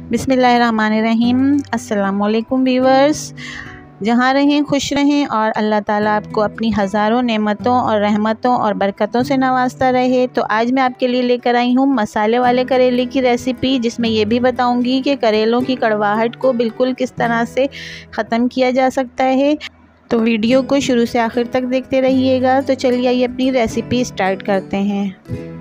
बिस्मिल्लाहिर्रहमानिर्रहीम। अस्सलामुअलैकुम व्यूवर्स। जहाँ रहें खुश रहें और अल्लाह ताला आपको अपनी हज़ारों नेमतों और रहमतों और बरकतों से नवाजता रहे। तो आज मैं आपके लिए लेकर आई हूँ मसाले वाले करेले की रेसिपी, जिसमें ये भी बताऊँगी कि करेलों की कड़वाहट को बिल्कुल किस तरह से ख़त्म किया जा सकता है। तो वीडियो को शुरू से आखिर तक देखते रहिएगा। तो चलिए आइए अपनी रेसिपी स्टार्ट करते हैं।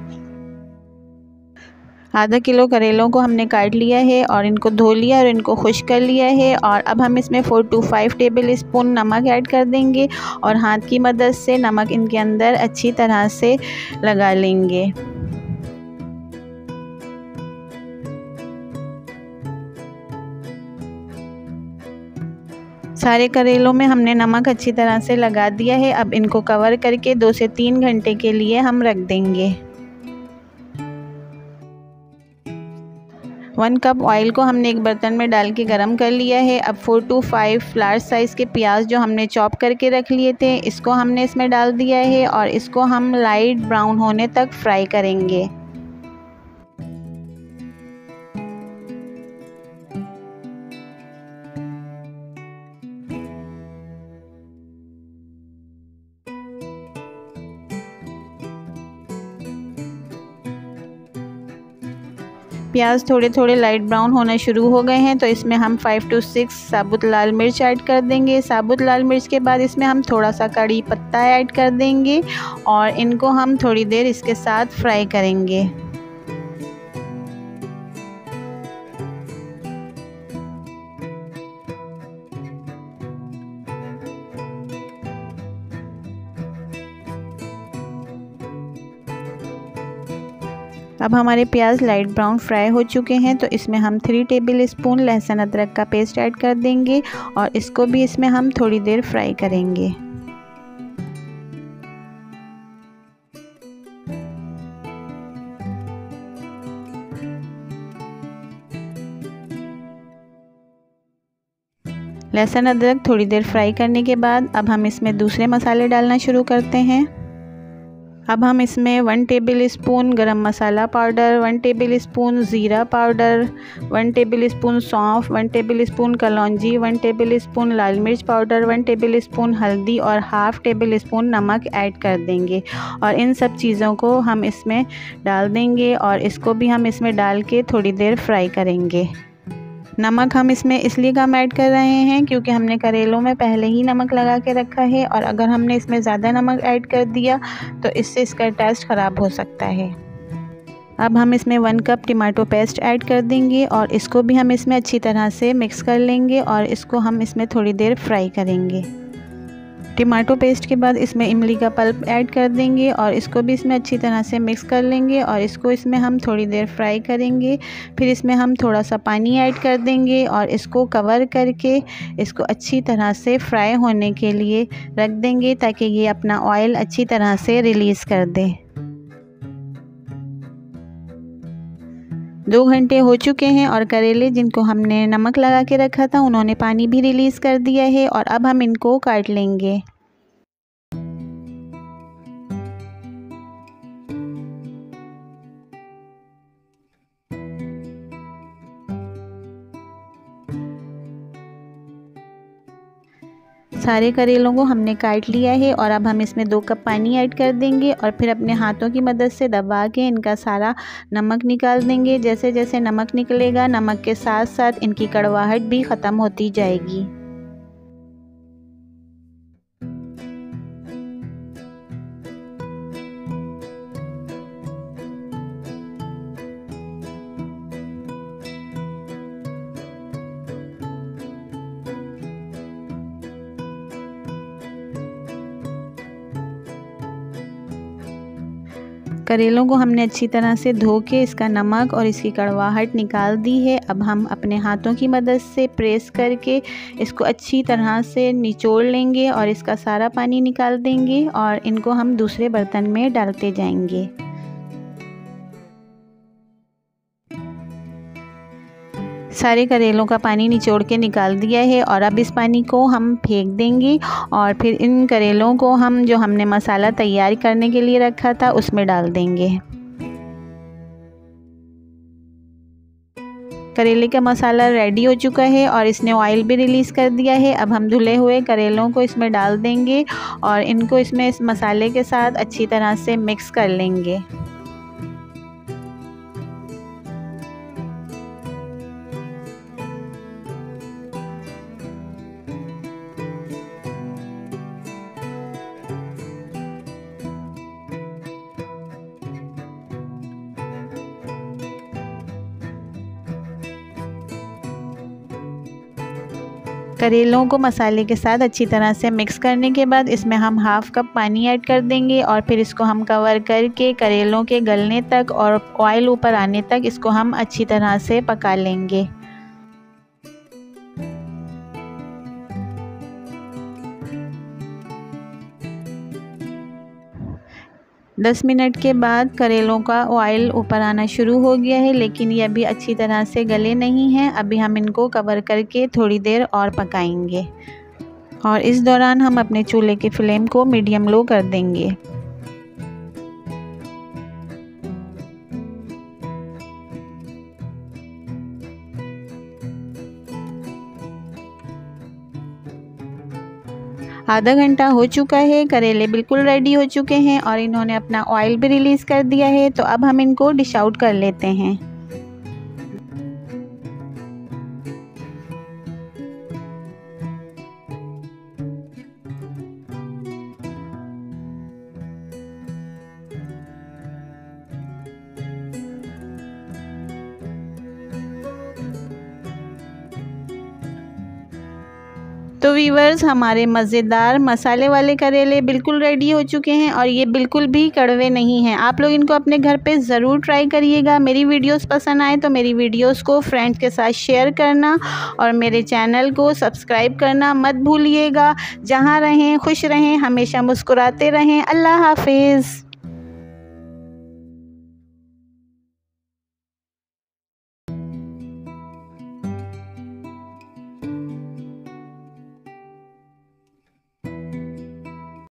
आधा किलो करेलों को हमने काट लिया है और इनको धो लिया और इनको खुश्क कर लिया है। और अब हम इसमें 4 to 5 टेबल स्पून नमक ऐड कर देंगे और हाथ की मदद से नमक इनके अंदर अच्छी तरह से लगा लेंगे। सारे करेलों में हमने नमक अच्छी तरह से लगा दिया है। अब इनको कवर करके 2 से 3 घंटे के लिए हम रख देंगे। 1 कप ऑयल को हमने एक बर्तन में डाल के गरम कर लिया है। अब 4 to 5 लार्ज साइज़ के प्याज जो हमने चॉप करके रख लिए थे, इसको हमने इसमें डाल दिया है और इसको हम लाइट ब्राउन होने तक फ्राई करेंगे। प्याज थोड़े थोड़े लाइट ब्राउन होना शुरू हो गए हैं, तो इसमें हम 5 to 6 साबुत लाल मिर्च ऐड कर देंगे। साबुत लाल मिर्च के बाद इसमें हम थोड़ा सा कड़ी पत्ता ऐड कर देंगे और इनको हम थोड़ी देर इसके साथ फ्राई करेंगे। अब हमारे प्याज लाइट ब्राउन फ्राई हो चुके हैं, तो इसमें हम 3 टेबल स्पून लहसुन अदरक का पेस्ट ऐड कर देंगे और इसको भी इसमें हम थोड़ी देर फ्राई करेंगे। लहसुन अदरक थोड़ी देर फ्राई करने के बाद अब हम इसमें दूसरे मसाले डालना शुरू करते हैं। अब हम इसमें 1 टेबल स्पून गरम मसाला पाउडर, 1 टेबल स्पून ज़ीरा पाउडर, 1 टेबल स्पून सौंफ, 1 टेबल स्पून कलौंजी, 1 टेबल स्पून लाल मिर्च पाउडर, 1 टेबल स्पून हल्दी और हाफ़ टेबल स्पून नमक ऐड कर देंगे। और इन सब चीज़ों को हम इसमें डाल देंगे और इसको भी हम इसमें डाल के थोड़ी देर फ्राई करेंगे। नमक हम इसमें इसलिए कम ऐड कर रहे हैं क्योंकि हमने करेलों में पहले ही नमक लगा के रखा है और अगर हमने इसमें ज़्यादा नमक ऐड कर दिया तो इससे इसका टेस्ट ख़राब हो सकता है। अब हम इसमें 1 कप टमाटो पेस्ट ऐड कर देंगे और इसको भी हम इसमें अच्छी तरह से मिक्स कर लेंगे और इसको हम इसमें थोड़ी देर फ्राई करेंगे। टमाटो पेस्ट के बाद इसमें इमली का पल्प ऐड कर देंगे और इसको भी इसमें अच्छी तरह से मिक्स कर लेंगे और इसको इसमें हम थोड़ी देर फ्राई करेंगे। फिर इसमें हम थोड़ा सा पानी ऐड कर देंगे और इसको कवर करके इसको अच्छी तरह से फ्राई होने के लिए रख देंगे ताकि ये अपना ऑयल अच्छी तरह से रिलीज़ कर दे। 2 घंटे हो चुके हैं और करेले जिनको हमने नमक लगा के रखा था उन्होंने पानी भी रिलीज़ कर दिया है और अब हम इनको काट लेंगे। सारे करेलों को हमने काट लिया है और अब हम इसमें 2 कप पानी ऐड कर देंगे और फिर अपने हाथों की मदद से दबा के इनका सारा नमक निकाल देंगे। जैसे जैसे नमक निकलेगा, नमक के साथ साथ इनकी कड़वाहट भी ख़त्म होती जाएगी। करेलों को हमने अच्छी तरह से धो के इसका नमक और इसकी कड़वाहट निकाल दी है। अब हम अपने हाथों की मदद से प्रेस करके इसको अच्छी तरह से निचोड़ लेंगे और इसका सारा पानी निकाल देंगे और इनको हम दूसरे बर्तन में डालते जाएंगे। सारे करेलों का पानी निचोड़ के निकाल दिया है और अब इस पानी को हम फेंक देंगे और फिर इन करेलों को हम जो हमने मसाला तैयार करने के लिए रखा था उसमें डाल देंगे। करेले का मसाला रेडी हो चुका है और इसने ऑयल भी रिलीज़ कर दिया है। अब हम धुले हुए करेलों को इसमें डाल देंगे और इनको इसमें इस मसाले के साथ अच्छी तरह से मिक्स कर लेंगे। करेलों को मसाले के साथ अच्छी तरह से मिक्स करने के बाद इसमें हम हाफ़ कप पानी ऐड कर देंगे और फिर इसको हम कवर करके करेलों के गलने तक और ऑयल ऊपर आने तक इसको हम अच्छी तरह से पका लेंगे। दस मिनट के बाद करेलों का ऑयल ऊपर आना शुरू हो गया है, लेकिन ये अभी अच्छी तरह से गले नहीं हैं। अभी हम इनको कवर करके थोड़ी देर और पकाएंगे और इस दौरान हम अपने चूल्हे की फ्लेम को मीडियम लो कर देंगे। आधा घंटा हो चुका है, करेले बिल्कुल रेडी हो चुके हैं और इन्होंने अपना ऑयल भी रिलीज़ कर दिया है। तो अब हम इनको डिश आउट कर लेते हैं। तो वीवर्स, हमारे मज़ेदार मसाले वाले करेले बिल्कुल रेडी हो चुके हैं और ये बिल्कुल भी कड़वे नहीं हैं। आप लोग इनको अपने घर पे ज़रूर ट्राई करिएगा। मेरी वीडियोस पसंद आए तो मेरी वीडियोस को फ्रेंड्स के साथ शेयर करना और मेरे चैनल को सब्सक्राइब करना मत भूलिएगा। जहाँ रहें खुश रहें, हमेशा मुस्कुराते रहें। अल्लाह हाफिज़।